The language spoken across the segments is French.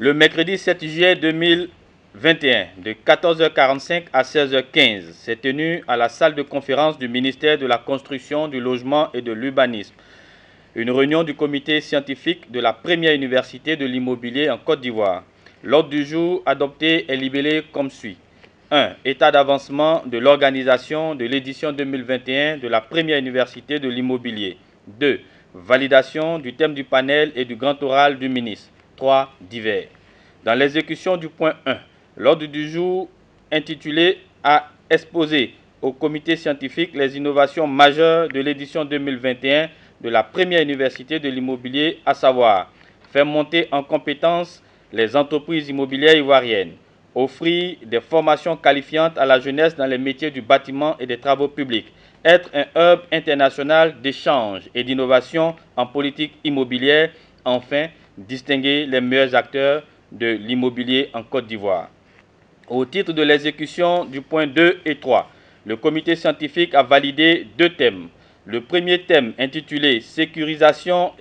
Le mercredi 7 juillet 2021, de 14h45 à 16h15, s'est tenu à la salle de conférence du ministère de la Construction, du Logement et de l'Urbanisme une réunion du comité scientifique de la première université de l'immobilier en Côte d'Ivoire. L'ordre du jour adopté est libellé comme suit. 1. État d'avancement de l'organisation de l'édition 2021 de la première université de l'immobilier. 2. Validation du thème du panel et du grand oral du ministre. 3. Divers. Dans l'exécution du point 1, l'ordre du jour intitulé a exposé au comité scientifique les innovations majeures de l'édition 2021 de la première université de l'immobilier, à savoir faire monter en compétences les entreprises immobilières ivoiriennes, offrir des formations qualifiantes à la jeunesse dans les métiers du bâtiment et des travaux publics, être un hub international d'échange et d'innovation en politique immobilière, enfin distinguer les meilleurs acteurs de l'immobilier en Côte d'Ivoire. Au titre de l'exécution du point 2 et 3, le comité scientifique a validé 2 thèmes. Le premier thème, intitulé « Sécurisation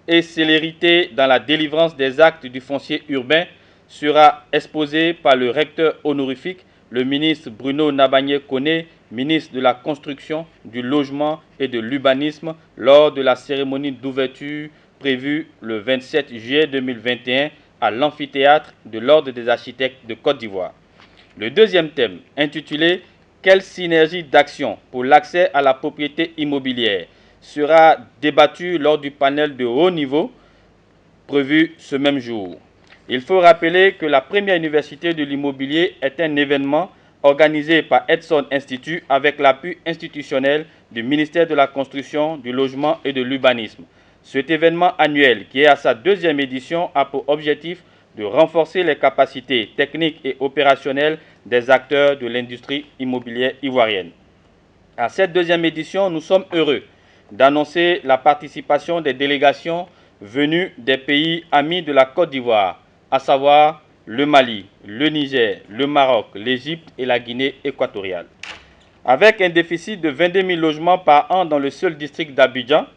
et célérité dans la délivrance des actes du foncier urbain », sera exposé par le recteur honorifique, le ministre Bruno Nabagné-Koné, ministre de la Construction, du Logement et de l'Urbanisme, lors de la cérémonie d'ouverture prévue le 27 juillet 2021 à l'amphithéâtre de l'Ordre des architectes de Côte d'Ivoire. Le deuxième thème, intitulé « Quelle synergie d'action pour l'accès à la propriété immobilière ?» sera débattu lors du panel de haut niveau prévu ce même jour. Il faut rappeler que la première université de l'immobilier est un événement organisé par Edson Institute avec l'appui institutionnel du ministère de la Construction, du Logement et de l'Urbanisme. Cet événement annuel, qui est à sa 2e édition, a pour objectif de renforcer les capacités techniques et opérationnelles des acteurs de l'industrie immobilière ivoirienne. À cette 2e édition, nous sommes heureux d'annoncer la participation des délégations venues des pays amis de la Côte d'Ivoire, à savoir le Mali, le Niger, le Maroc, l'Égypte et la Guinée équatoriale. Avec un déficit de 22 000 logements par an dans le seul district d'Abidjan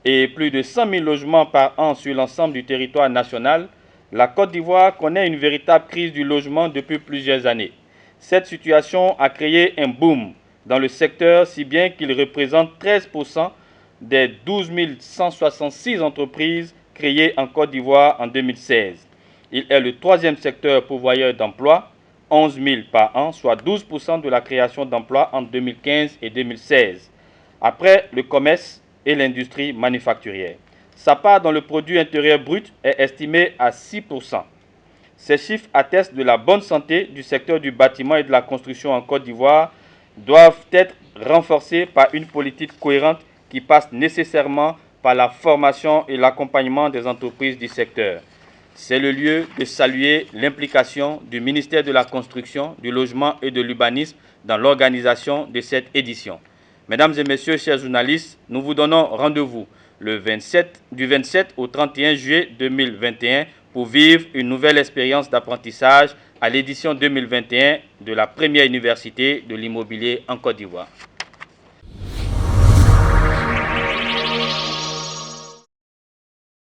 et plus de 100 000 logements par an sur l'ensemble du territoire national, la Côte d'Ivoire connaît une véritable crise du logement depuis plusieurs années. Cette situation a créé un boom dans le secteur, si bien qu'il représente 13% des 12 166 entreprises créées en Côte d'Ivoire en 2016. Il est le 3e secteur pourvoyeur d'emplois, 11 000 par an, soit 12% de la création d'emplois en 2015 et 2016, après le commerce et l'industrie manufacturière. Sa part dans le produit intérieur brut est estimée à 6%. Ces chiffres attestent de la bonne santé du secteur du bâtiment et de la construction en Côte d'Ivoire, doivent être renforcés par une politique cohérente qui passe nécessairement par la formation et l'accompagnement des entreprises du secteur. C'est le lieu de saluer l'implication du ministère de la Construction, du Logement et de l'Urbanisme dans l'organisation de cette édition. Mesdames et messieurs, chers journalistes, nous vous donnons rendez-vous du 27 au 31 juillet 2021 pour vivre une nouvelle expérience d'apprentissage à l'édition 2021 de la première université de l'immobilier en Côte d'Ivoire.